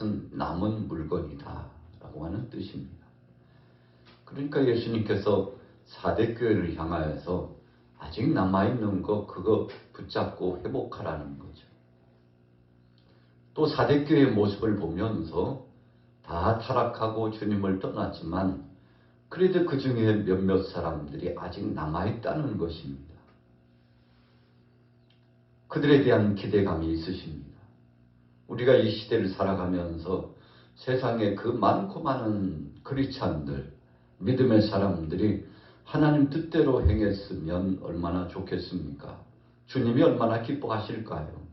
것은 남은 물건이다 라고 하는 뜻입니다. 그러니까 예수님께서 사대교회를 향하여서 아직 남아있는 거 그거 붙잡고 회복하라는 거죠. 또 사대교회의 모습을 보면서 다 타락하고 주님을 떠났지만 그래도 그 중에 몇몇 사람들이 아직 남아있다는 것입니다. 그들에 대한 기대감이 있으십니다. 우리가 이 시대를 살아가면서 세상에 그 많고 많은 크리스찬들, 믿음의 사람들이 하나님 뜻대로 행했으면 얼마나 좋겠습니까? 주님이 얼마나 기뻐하실까요?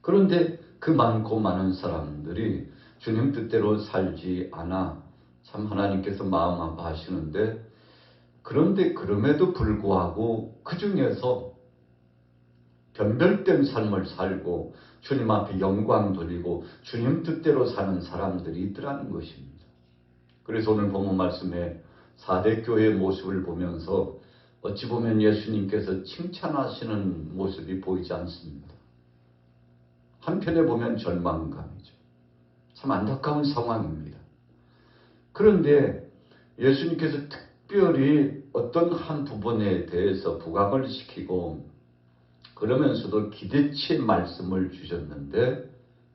그런데 그 많고 많은 사람들이 주님 뜻대로 살지 않아 참 하나님께서 마음 아파하시는데, 그런데 그럼에도 불구하고 그 중에서 변별된 삶을 살고 주님 앞에 영광 돌리고 주님 뜻대로 사는 사람들이 있더라는 것입니다. 그래서 오늘 본문 말씀에 사대교회의 모습을 보면서 어찌 보면 예수님께서 칭찬하시는 모습이 보이지 않습니다. 한편에 보면 절망감이죠. 참 안타까운 상황입니다. 그런데 예수님께서 특별히 어떤 한 부분에 대해서 부각을 시키고 그러면서도 기대치의 말씀을 주셨는데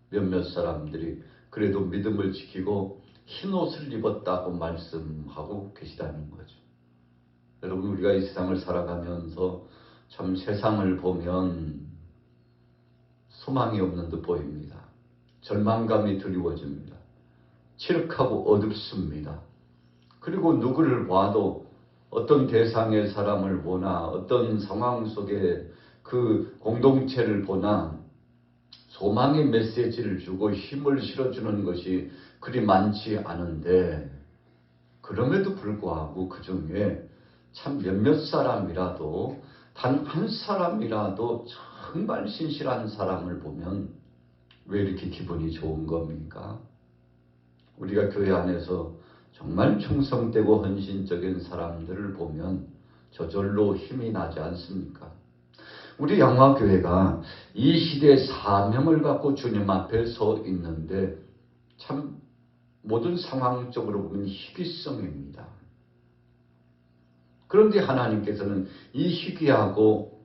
몇몇 사람들이 그래도 믿음을 지키고 흰옷을 입었다고 말씀하고 계시다는 거죠. 여러분, 우리가 이 세상을 살아가면서 참 세상을 보면 소망이 없는 듯 보입니다. 절망감이 드리워집니다. 칠흑하고 어둡습니다. 그리고 누구를 봐도 어떤 대상의 사람을 보나 어떤 상황 속에 그 공동체를 보나 소망의 메시지를 주고 힘을 실어주는 것이 그리 많지 않은데, 그럼에도 불구하고 그 중에 참 몇몇 사람이라도 단 한 사람이라도 정말 신실한 사람을 보면 왜 이렇게 기분이 좋은 겁니까? 우리가 교회 안에서 정말 충성되고 헌신적인 사람들을 보면 저절로 힘이 나지 않습니까? 우리 양화교회가 이 시대의 사명을 갖고 주님 앞에 서 있는데 참 모든 상황적으로 보면 희귀성입니다. 그런데 하나님께서는 이 희귀하고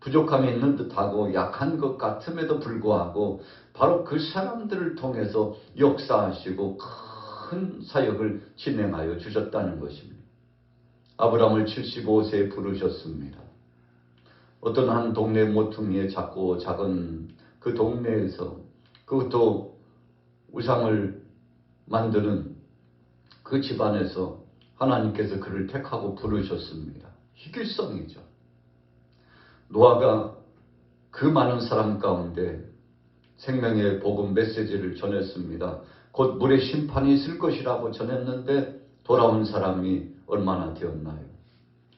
부족함이 있는 듯하고 약한 것 같음에도 불구하고 바로 그 사람들을 통해서 역사하시고 큰 사역을 진행하여 주셨다는 것입니다. 아브라함을 75세에 부르셨습니다. 어떤 한 동네 모퉁이에 작고 작은 그 동네에서 그것도 우상을 만드는 그 집안에서 하나님께서 그를 택하고 부르셨습니다. 희귀성이죠. 노아가 그 많은 사람 가운데 생명의 복음 메시지를 전했습니다. 곧 물의 심판이 있을 것이라고 전했는데 돌아온 사람이 얼마나 되었나요?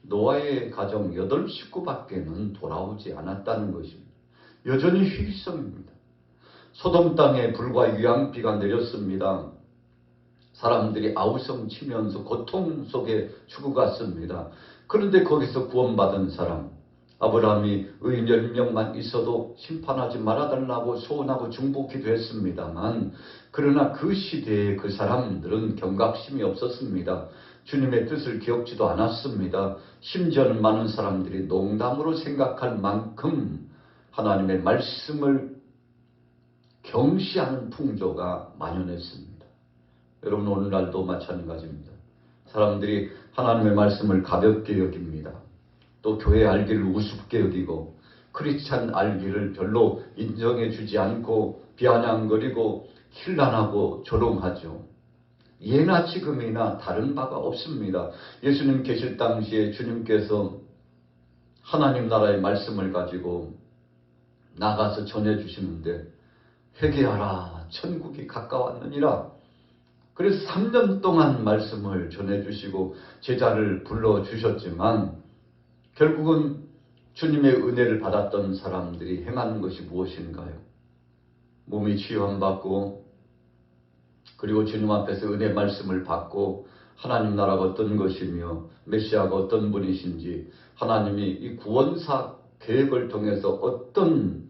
노아의 가정 8식구밖에는 돌아오지 않았다는 것입니다. 여전히 희귀성입니다. 소돔 땅에 불과 유황비가 내렸습니다. 사람들이 아우성 치면서 고통 속에 죽어갔습니다. 그런데 거기서 구원받은 사람, 아브라함이 의인 10명만 있어도 심판하지 말아달라고 소원하고 중보기도 했습니다만, 그러나 그 시대에 그 사람들은 경각심이 없었습니다. 주님의 뜻을 기억지도 않았습니다. 심지어는 많은 사람들이 농담으로 생각할 만큼 하나님의 말씀을 경시하는 풍조가 만연했습니다. 여러분, 오늘날도 마찬가지입니다. 사람들이 하나님의 말씀을 가볍게 여깁니다. 또 교회 알기를 우습게 여기고 크리스찬 알기를 별로 인정해 주지 않고 비아냥거리고 힐난하고 조롱하죠. 예나 지금이나 다른 바가 없습니다. 예수님 계실 당시에 주님께서 하나님 나라의 말씀을 가지고 나가서 전해주시는데 회개하라 천국이 가까웠느니라. 그래서 3년 동안 말씀을 전해주시고 제자를 불러주셨지만 결국은 주님의 은혜를 받았던 사람들이 행하는 것이 무엇인가요? 몸이 치유함받고 그리고 주님 앞에서 은혜 말씀을 받고 하나님 나라가 어떤 것이며 메시아가 어떤 분이신지 하나님이 이 구원사 계획을 통해서 어떤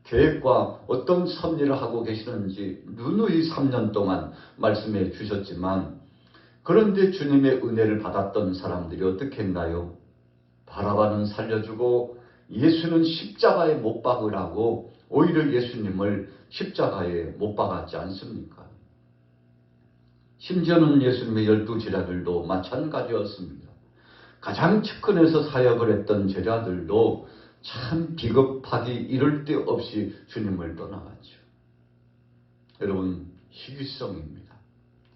계획과 어떤 섭리를 하고 계시는지 누누이 3년 동안 말씀해 주셨지만, 그런데 주님의 은혜를 받았던 사람들이 어떻게 했나요? 바라바는 살려주고 예수는 십자가에 못 박으라고 오히려 예수님을 십자가에 못 박았지 않습니까? 심지어는 예수님의 12 제자들도 마찬가지였습니다. 가장 측근에서 사역을 했던 제자들도 참 비겁하기 이를 데 없이 주님을 떠나갔죠. 여러분, 시기성입니다.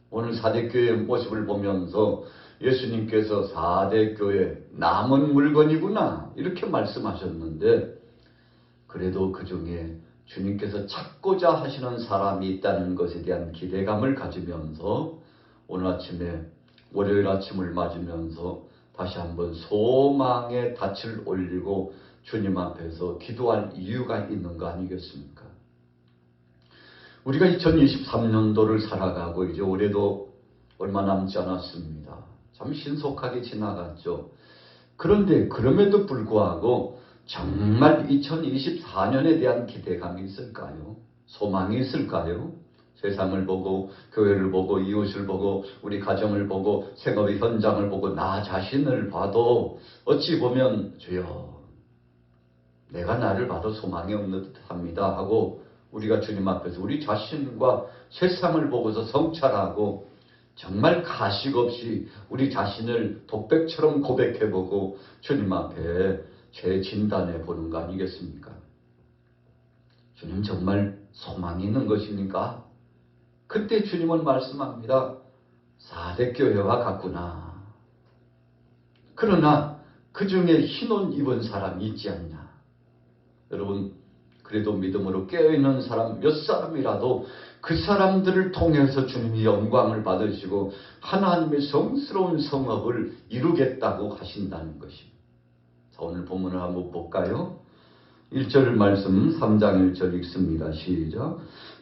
오늘 사대교회의 모습을 보면서 예수님께서 사대교회 남은 물건이구나 이렇게 말씀하셨는데, 그래도 그 중에 주님께서 찾고자 하시는 사람이 있다는 것에 대한 기대감을 가지면서 오늘 아침에 월요일 아침을 맞으면서 다시 한번 소망의 닻을 올리고 주님 앞에서 기도할 이유가 있는 거 아니겠습니까? 우리가 2023년도를 살아가고 이제 올해도 얼마 남지 않았습니다. 참 신속하게 지나갔죠. 그런데 그럼에도 불구하고 정말 2024년에 대한 기대감이 있을까요? 소망이 있을까요? 세상을 보고 교회를 보고 이웃을 보고 우리 가정을 보고 생업의 현장을 보고 나 자신을 봐도 어찌 보면 주여 내가 나를 봐도 소망이 없는 듯합니다 하고 우리가 주님 앞에서 우리 자신과 세상을 보고서 성찰하고 정말 가식 없이 우리 자신을 독백처럼 고백해보고 주님 앞에 죄 진단해 보는 거 아니겠습니까? 주님 정말 소망이 있는 것입니까? 그때 주님은 말씀합니다. 사대교회와 같구나. 그러나 그 중에 흰 옷 입은 사람이 있지 않냐. 여러분, 그래도 믿음으로 깨어있는 사람 몇 사람이라도 그 사람들을 통해서 주님이 영광을 받으시고 하나님의 성스러운 성업을 이루겠다고 하신다는 것입니다. 자, 오늘 본문을 한번 볼까요? 1절 말씀 3장 1절 읽습니다. 시작.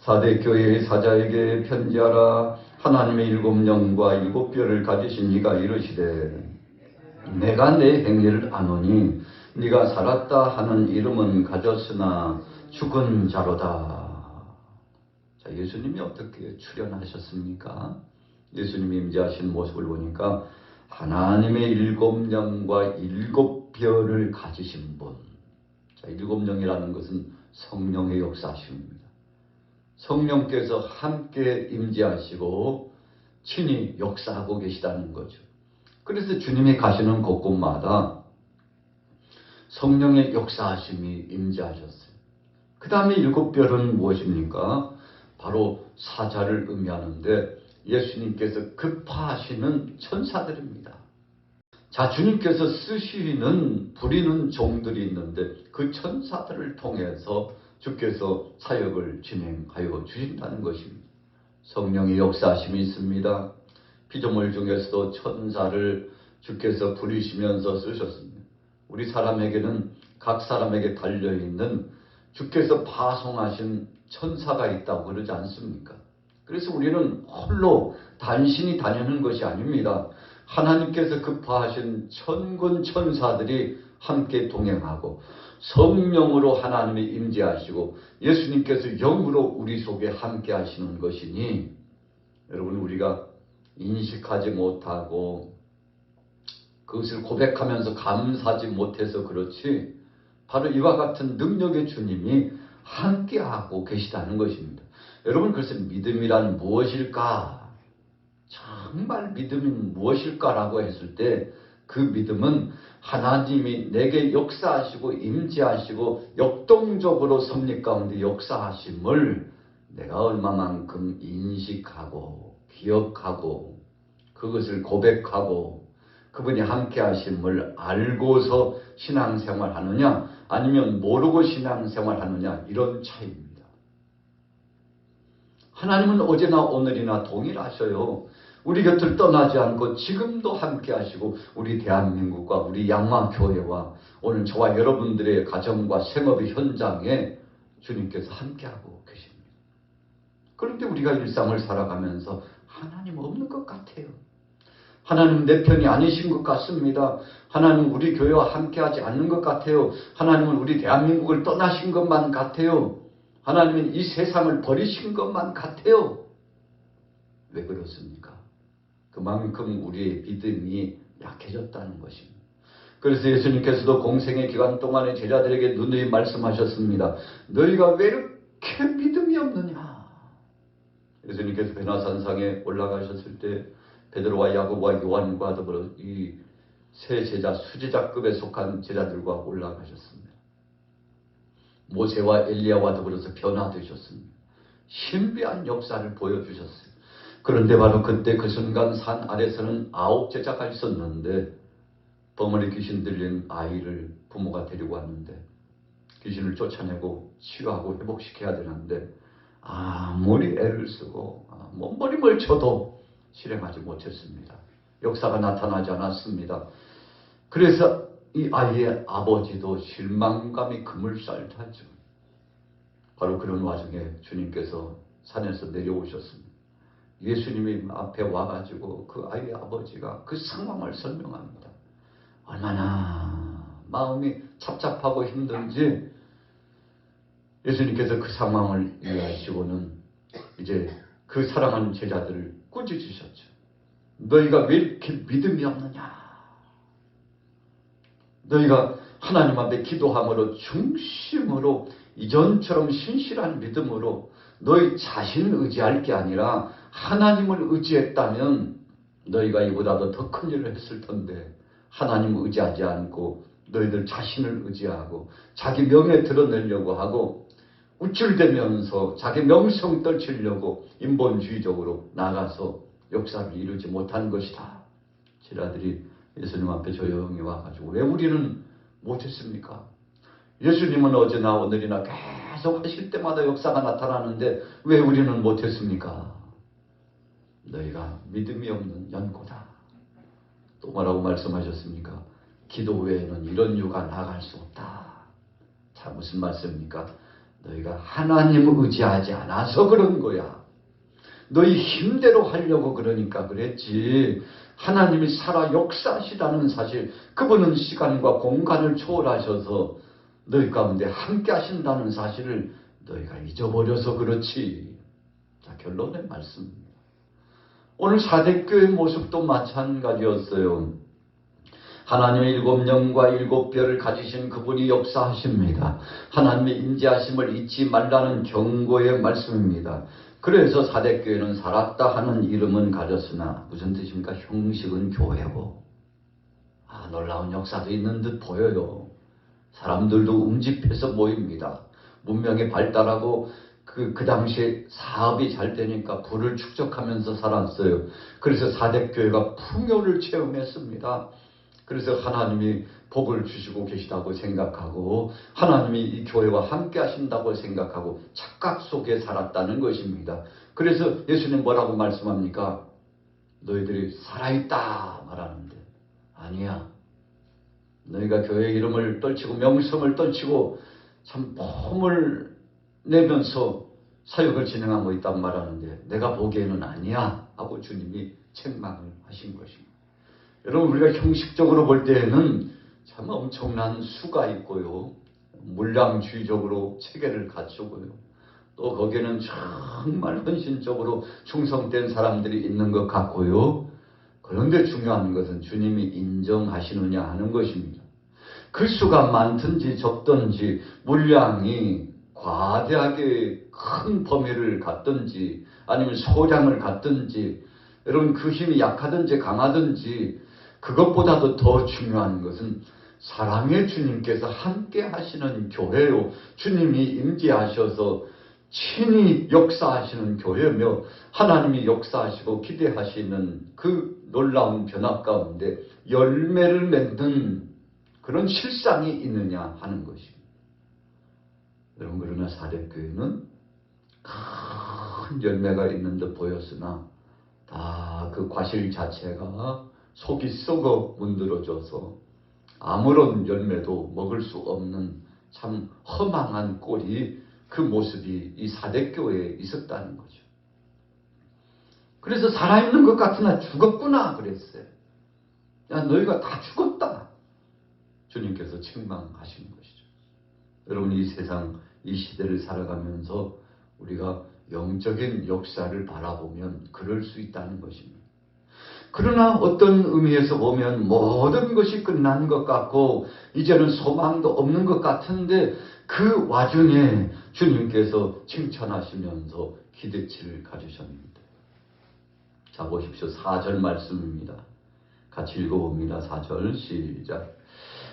사대교회의 사자에게 편지하라. 하나님의 7영과 7뼈를 가지신 이가 이르시되 내가 내 행위를 아노니 네가 살았다 하는 이름은 가졌으나 죽은 자로다. 자, 예수님이 어떻게 출현하셨습니까? 예수님이 임재하신 모습을 보니까 하나님의 7영과 7뼈를 가지신 분. 자, 7영이라는 것은 성령의 역사심입니다. 성령께서 함께 임재하시고 친히 역사하고 계시다는 거죠. 그래서 주님이 가시는 곳곳마다 성령의 역사하심이 임재하셨어요. 그 다음에 7뼈는 무엇입니까? 바로 사자를 의미하는데 예수님께서 급파하시는 천사들입니다. 자, 주님께서 쓰시는 부리는 종들이 있는데 그 천사들을 통해서 주께서 사역을 진행하여 주신다는 것입니다. 성령의 역사하심이 있습니다. 피조물 중에서도 천사를 주께서 부리시면서 쓰셨습니다. 우리 사람에게는 각 사람에게 달려있는 주께서 파송하신 천사가 있다고 그러지 않습니까? 그래서 우리는 홀로 단신이 다니는 것이 아닙니다. 하나님께서 급파하신 천군 천사들이 함께 동행하고 성령으로 하나님이 임재하시고 예수님께서 영으로 우리 속에 함께 하시는 것이니 여러분 우리가 인식하지 못하고 그것을 고백하면서 감사하지 못해서 그렇지 바로 이와 같은 능력의 주님이 함께하고 계시다는 것입니다. 여러분 그래서 믿음이란 무엇일까? 정말 믿음이 무엇일까라고 했을 때 그 믿음은 하나님이 내게 역사하시고 임재하시고 역동적으로 섭리 가운데 역사하심을 내가 얼마만큼 인식하고 기억하고 그것을 고백하고 그분이 함께 하심을 알고서 신앙생활 하느냐 아니면 모르고 신앙생활 하느냐 이런 차이입니다. 하나님은 어제나 오늘이나 동일하셔요. 우리 곁을 떠나지 않고 지금도 함께 하시고 우리 대한민국과 우리 양화교회와 오늘 저와 여러분들의 가정과 생업의 현장에 주님께서 함께하고 계십니다. 그런데 우리가 일상을 살아가면서 하나님 없는 것 같아요. 하나님 내 편이 아니신 것 같습니다. 하나님 우리 교회와 함께하지 않는 것 같아요. 하나님은 우리 대한민국을 떠나신 것만 같아요. 하나님은 이 세상을 버리신 것만 같아요. 왜 그렇습니까? 그만큼 우리의 믿음이 약해졌다는 것입니다. 그래서 예수님께서도 공생의 기간 동안에 제자들에게 누누이 말씀하셨습니다. 너희가 왜 이렇게 믿음이 없느냐? 예수님께서 베나산상에 올라가셨을 때 베드로와 야고보와 요한과 더불어 이 세 제자 수제자급에 속한 제자들과 올라가셨습니다. 모세와 엘리야와 더불어서 변화되셨습니다. 신비한 역사를 보여주셨어요. 그런데 바로 그때 그 순간 산 아래서는 9 제자가 있었는데 벙어리 귀신 들린 아이를 부모가 데리고 왔는데 귀신을 쫓아내고 치유하고 회복시켜야 되는데 아무리 애를 쓰고 몸부림을 쳐도 실행하지 못했습니다. 역사가 나타나지 않았습니다. 그래서 이 아이의 아버지도 실망감이 그물살타죠. 바로 그런 와중에 주님께서 산에서 내려오셨습니다. 예수님이 앞에 와가지고 그 아이의 아버지가 그 상황을 설명합니다. 얼마나 마음이 착잡하고 힘든지 예수님께서 그 상황을 이해하시고는 이제 그 사랑하는 제자들을 꾸짖으셨죠. 너희가 왜 이렇게 믿음이 없느냐? 너희가 하나님 앞에 기도함으로 중심으로 이전처럼 신실한 믿음으로 너희 자신을 의지할 게 아니라 하나님을 의지했다면 너희가 이보다도 더 큰 일을 했을 텐데 하나님을 의지하지 않고 너희들 자신을 의지하고 자기 명예 드러내려고 하고 우쭐대면서 자기 명성 떨치려고 인본주의적으로 나가서 역사를 이루지 못한 것이다. 제자들이 예수님 앞에 조용히 와가지고 왜 우리는 못했습니까? 예수님은 어제나 오늘이나 계속 하실 때마다 역사가 나타나는데 왜 우리는 못했습니까? 너희가 믿음이 없는 연고다. 또 뭐라고 말씀하셨습니까? 기도 외에는 이런 유가 나아갈 수 없다. 자, 무슨 말씀입니까? 너희가 하나님을 의지하지 않아서 그런 거야. 너희 힘대로 하려고 그러니까 그랬지. 하나님이 살아 역사하시다는 사실, 그분은 시간과 공간을 초월하셔서 너희 가운데 함께 하신다는 사실을 너희가 잊어버려서 그렇지. 자, 결론의 말씀입니다. 오늘 사대교회 모습도 마찬가지였어요. 하나님의 7영과 7별을 가지신 그분이 역사하십니다. 하나님의 임재하심을 잊지 말라는 경고의 말씀입니다. 그래서 사대교회는 살았다 하는 이름은 가졌으나 무슨 뜻입니까? 형식은 교회고 놀라운 역사도 있는 듯 보여요. 사람들도 음집해서 모입니다. 문명이 발달하고 그 당시에 사업이 잘 되니까 부를 축적하면서 살았어요. 그래서 사대교회가 풍요를 체험했습니다. 그래서 하나님이 복을 주시고 계시다고 생각하고 하나님이 이 교회와 함께 하신다고 생각하고 착각 속에 살았다는 것입니다. 그래서 예수님 뭐라고 말씀합니까? 너희들이 살아있다 말하는데 아니야. 너희가 교회 이름을 떨치고 명성을 떨치고 참 폼을 내면서 사역을 진행하고 있단 말하는데 내가 보기에는 아니야 하고 주님이 책망을 하신 것입니다. 여러분, 우리가 형식적으로 볼 때에는 참 엄청난 수가 있고요. 물량주의적으로 체계를 갖추고요. 또 거기에는 정말 헌신적으로 충성된 사람들이 있는 것 같고요. 그런데 중요한 것은 주님이 인정하시느냐 하는 것입니다. 그 수가 많든지 적든지 물량이 과대하게 큰 범위를 갖든지 아니면 소량을 갖든지 여러분 그 힘이 약하든지 강하든지 그것보다도 더 중요한 것은 사랑의 주님께서 함께 하시는 교회요. 주님이 임재하셔서 친히 역사하시는 교회며 하나님이 역사하시고 기대하시는 그 놀라운 변화 가운데 열매를 맺는 그런 실상이 있느냐 하는 것입니다. 여러분, 그러나 사대교회는 큰 열매가 있는 듯 보였으나 다 그 과실 자체가 속이 썩어 문드러져서 아무런 열매도 먹을 수 없는 참 허망한 꼴이 그 모습이 이 사대교회에 있었다는 거죠. 그래서 살아있는 것 같으나 죽었구나 그랬어요. 야, 너희가 다 죽었다. 주님께서 책망하시는 것이죠. 여러분, 이 세상, 이 시대를 살아가면서 우리가 영적인 역사를 바라보면 그럴 수 있다는 것입니다. 그러나 어떤 의미에서 보면 모든 것이 끝난 것 같고 이제는 소망도 없는 것 같은데 그 와중에 주님께서 칭찬하시면서 기대치를 가지셨습니다. 자, 보십시오. 4절 말씀입니다. 같이 읽어봅니다. 4절 시작.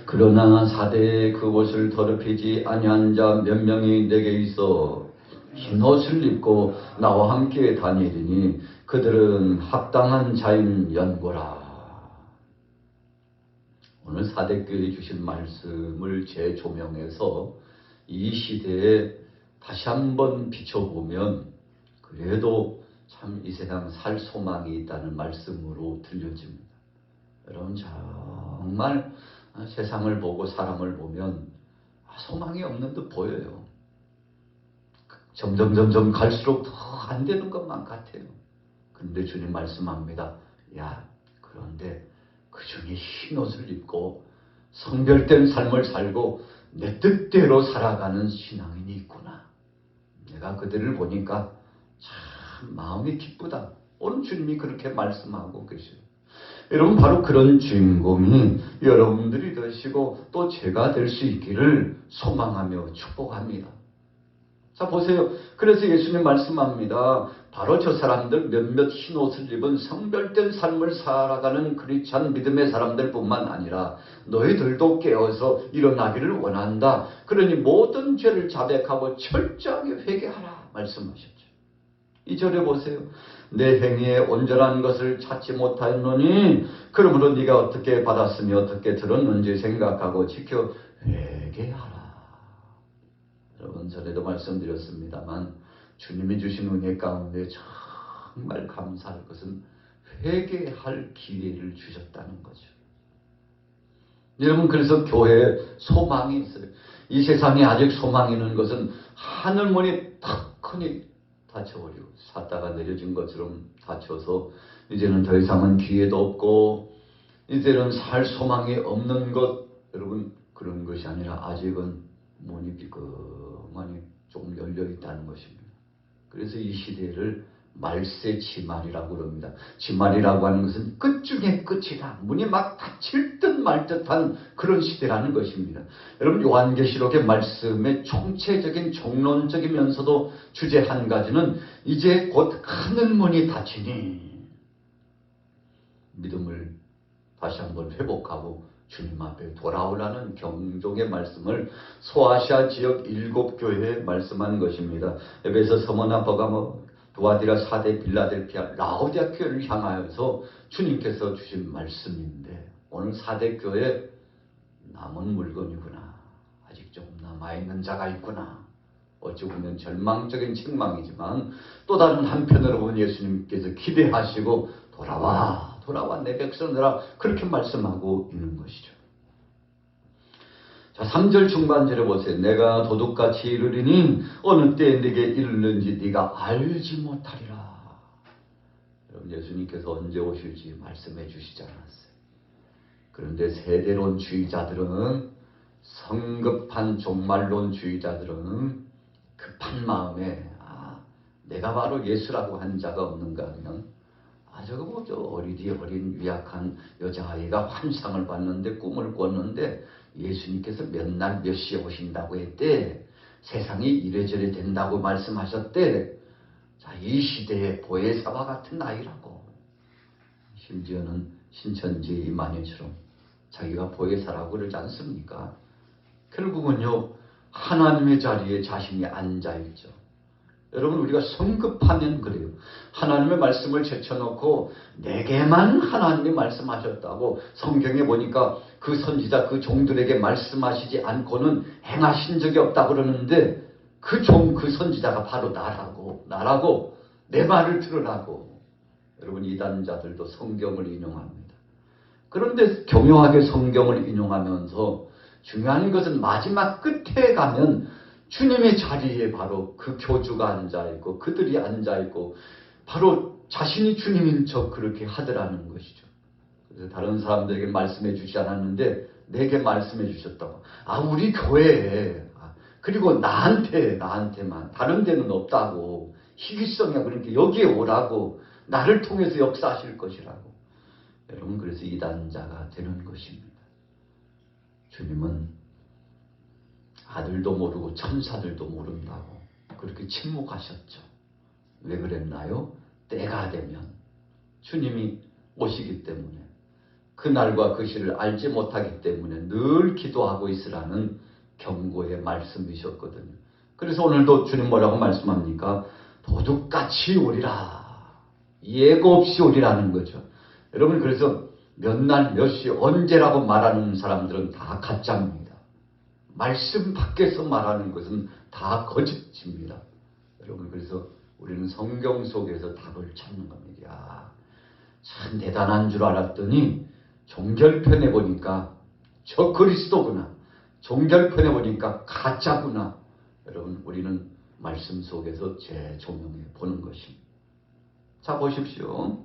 그러나 사대에 그 옷을 더럽히지 아니한 자 몇 명이 내게 있어 흰옷을 입고 나와 함께 다니리니 그들은 합당한 자인 연고라. 오늘 사대교회 주신 말씀을 재조명해서 이 시대에 다시 한번 비춰보면 그래도 참 이 세상 살 소망이 있다는 말씀으로 들려집니다. 여러분, 정말 세상을 보고 사람을 보면 소망이 없는 듯 보여요. 점점 갈수록 더 안 되는 것만 같아요. 그런데 주님 말씀합니다. 야, 그런데 그 중에 흰옷을 입고 성별된 삶을 살고 내 뜻대로 살아가는 신앙인이 있구나. 내가 그들을 보니까 참 마음이 기쁘다. 오늘 주님이 그렇게 말씀하고 계셔요. 여러분, 바로 그런 주인공이 여러분들이 되시고 또 제가 될 수 있기를 소망하며 축복합니다. 자, 보세요. 그래서 예수님 말씀합니다. 바로 저 사람들 몇몇 흰옷을 입은 성별된 삶을 살아가는 크리스찬 믿음의 사람들 뿐만 아니라 너희들도 깨어서 일어나기를 원한다. 그러니 모든 죄를 자백하고 철저하게 회개하라 말씀하셨죠. 이 절에 보세요. 내 행위에 온전한 것을 찾지 못하였노니 그러므로 네가 어떻게 받았으며 어떻게 들었는지 생각하고 지켜 회개하라. 여러분, 전에도 말씀드렸습니다만 주님이 주신 은혜 가운데 정말 감사할 것은 회개할 기회를 주셨다는 거죠. 여러분, 그래서 교회에 소망이 있어요. 이 세상에 아직 소망이 있는 것은 하늘문이 탁 크니 닫혀버리고 삿다가 내려진 것처럼 닫혀서 이제는 더 이상은 기회도 없고 이제는 살 소망이 없는 것, 여러분, 그런 것이 아니라 아직은 문이 비끄머니 조금 열려있다는 것입니다. 그래서 이 시대를 말세 지말이라고 그럽니다. 지말이라고 하는 것은 끝 중에 끝이다. 문이 막 닫힐 듯 말 듯한 그런 시대라는 것입니다. 여러분, 요한계시록의 말씀의 총체적인 종론적이면서도 주제 한 가지는 이제 곧 하늘문이 닫히니 믿음을 다시 한번 회복하고 주님 앞에 돌아오라는 경종의 말씀을 소아시아 지역 7교회에 말씀한 것입니다. 에베소, 서머나, 버가모, 두아디라, 사대, 빌라델피아, 라오디아 교회를 향하여서 주님께서 주신 말씀인데 오늘 사대 교회 남은 물건이구나. 아직 조금 남아있는 자가 있구나. 어찌 보면 절망적인 책망이지만 또 다른 한편으로 보면 예수님께서 기대하시고 돌아와 내 백성들아 그렇게 말씀하고 있는 것이죠. 자, 3절 중반절에 보세요. 내가 도둑같이 이르리니 어느 때에 네게 이르는지 네가 알지 못하리라. 여러분, 예수님께서 언제 오실지 말씀해 주시지 않았어요. 그런데 세대론주의자들은, 성급한 종말론주의자들은 급한 마음에 내가 바로 예수라고 한 자가 없는가 하면 저거 뭐죠? 어린 위약한 여자아이가 환상을 봤는데 꿈을 꿨는데 예수님께서 몇 날 몇 시에 오신다고 했대. 세상이 이래저래 된다고 말씀하셨대. 자, 이 시대의 보혜사와 같은 아이라고. 심지어는 신천지 이만희처럼 자기가 보혜사라고 그러지 않습니까? 결국은요, 하나님의 자리에 자신이 앉아있죠. 여러분, 우리가 성급하면 그래요. 하나님의 말씀을 제쳐놓고 내게만 하나님이 말씀하셨다고 성경에 보니까 그 선지자, 그 종들에게 말씀하시지 않고는 행하신 적이 없다고 그러는데 그 종, 그 선지자가 바로 나라고 내 말을 들으라고. 여러분, 이단자들도 성경을 인용합니다. 그런데 교묘하게 성경을 인용하면서 중요한 것은 마지막 끝에 가면 주님의 자리에 바로 그 교주가 앉아있고 그들이 앉아있고 바로 자신이 주님인 척 그렇게 하더라는 것이죠. 그래서 다른 사람들에게 말씀해 주지 않았는데 내게 말씀해 주셨다고. 우리 교회에 그리고 나한테만 다른 데는 없다고. 희귀성이야. 그러니까 여기에 오라고. 나를 통해서 역사하실 것이라고. 여러분, 그래서 이단자가 되는 것입니다. 주님은 아들도 모르고 천사들도 모른다고 그렇게 침묵하셨죠. 왜 그랬나요? 때가 되면 주님이 오시기 때문에, 그날과 그 시를 알지 못하기 때문에 늘 기도하고 있으라는 경고의 말씀이셨거든요. 그래서 오늘도 주님 뭐라고 말씀합니까? 도둑같이 오리라. 예고 없이 오리라는 거죠. 여러분, 그래서 몇 날, 몇 시, 언제라고 말하는 사람들은 다 가짜입니다. 말씀 밖에서 말하는 것은 다 거짓입니다. 여러분, 그래서 우리는 성경 속에서 답을 찾는 겁니다. 참 대단한 줄 알았더니 종결편에 보니까 저 그리스도구나. 종결편에 보니까 가짜구나. 여러분, 우리는 말씀 속에서 재조명해 보는 것입니다. 자, 보십시오.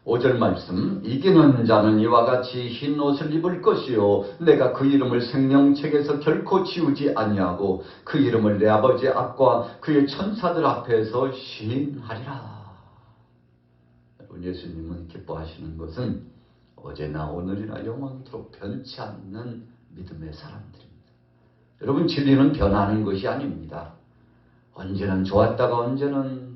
5절 말씀. 이기는 자는 이와 같이 흰 옷을 입을 것이요 내가 그 이름을 생명책에서 결코 지우지 아니하고 그 이름을 내 아버지 앞과 그의 천사들 앞에서 시인하리라. 여러분, 예수님은 기뻐하시는 것은 어제나 오늘이나 영원토록 변치 않는 믿음의 사람들입니다. 여러분, 진리는 변하는 것이 아닙니다. 언제는 좋았다가 언제는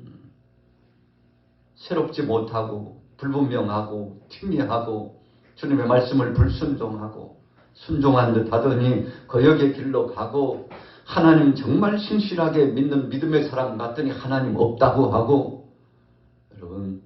새롭지 못하고 불분명하고 튕미하고 주님의 말씀을 불순종하고 순종한 듯 하더니 거역의 길로 가고, 하나님 정말 신실하게 믿는 믿음의 사람 같더니 하나님 없다고 하고. 여러분,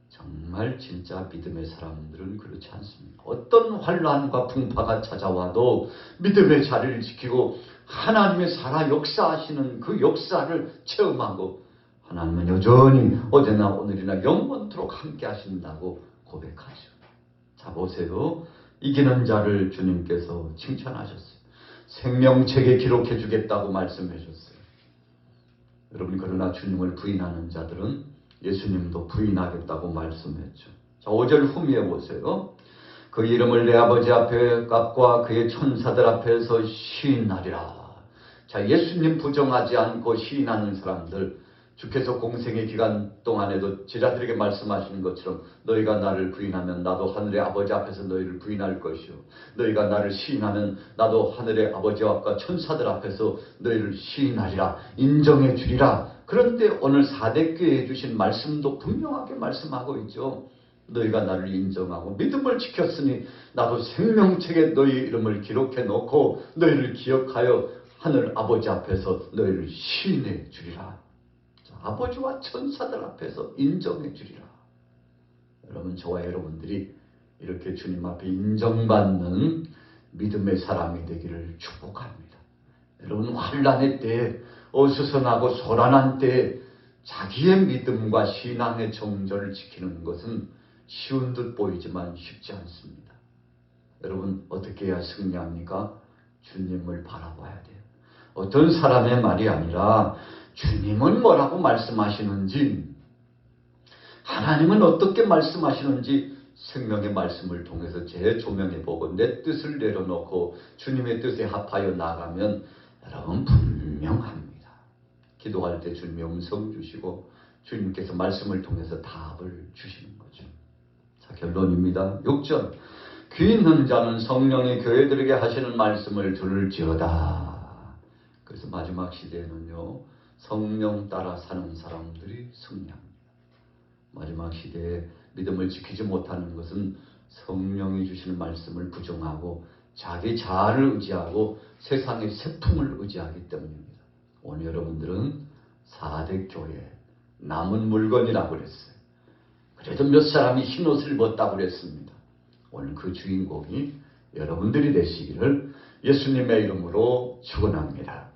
정말 진짜 믿음의 사람들은 그렇지 않습니다. 어떤 환란과 풍파가 찾아와도 믿음의 자리를 지키고 하나님의 살아 역사하시는 그 역사를 체험하고, 하나님은 여전히 어제나 오늘이나 영원토록 함께 하신다고 고백하죠. 자, 보세요. 이기는 자를 주님께서 칭찬하셨어요. 생명책에 기록해 주겠다고 말씀해 줬어요. 여러분, 그러나 주님을 부인하는 자들은 예수님도 부인하겠다고 말씀했죠. 자, 5절 후미에 보세요. 그 이름을 내 아버지 앞과 그의 천사들 앞에서 시인하리라. 자, 예수님 부정하지 않고 시인하는 사람들, 주께서 공생의 기간 동안에도 제자들에게 말씀하시는 것처럼 너희가 나를 부인하면 나도 하늘의 아버지 앞에서 너희를 부인할 것이요 너희가 나를 시인하면 나도 하늘의 아버지 앞과 천사들 앞에서 너희를 시인하리라, 인정해 주리라. 그런데 오늘 사대교회에 주신 말씀도 분명하게 말씀하고 있죠. 너희가 나를 인정하고 믿음을 지켰으니 나도 생명책에 너희 이름을 기록해 놓고 너희를 기억하여 하늘 아버지 앞에서 너희를 시인해 주리라. 아버지와 천사들 앞에서 인정해 주리라. 여러분, 저와 여러분들이 이렇게 주님 앞에 인정받는 믿음의 사람이 되기를 축복합니다. 여러분, 환난의 때에, 어수선하고 소란한 때에 자기의 믿음과 신앙의 정절을 지키는 것은 쉬운 듯 보이지만 쉽지 않습니다. 여러분, 어떻게 해야 승리합니까? 주님을 바라봐야 돼요. 어떤 사람의 말이 아니라 주님은 뭐라고 말씀하시는지, 하나님은 어떻게 말씀하시는지 생명의 말씀을 통해서 재조명해 보고 내 뜻을 내려놓고 주님의 뜻에 합하여 나가면 여러분 분명합니다. 기도할 때 주님의 음성 주시고 주님께서 말씀을 통해서 답을 주시는 거죠. 자, 결론입니다. 6절. 귀 있는 자는 성령이 교회들에게 하시는 말씀을 들을지어다. 그래서 마지막 시대에는요, 성령 따라 사는 사람들이 승리합니다. 마지막 시대에 믿음을 지키지 못하는 것은 성령이 주시는 말씀을 부정하고 자기 자아를 의지하고 세상의 세풍을 의지하기 때문입니다. 오늘 여러분들은 4대 교회 남은 물건이라고 그랬어요. 그래도 몇 사람이 흰옷을 입었다고 그랬습니다. 오늘 그 주인공이 여러분들이 되시기를 예수님의 이름으로 축원합니다.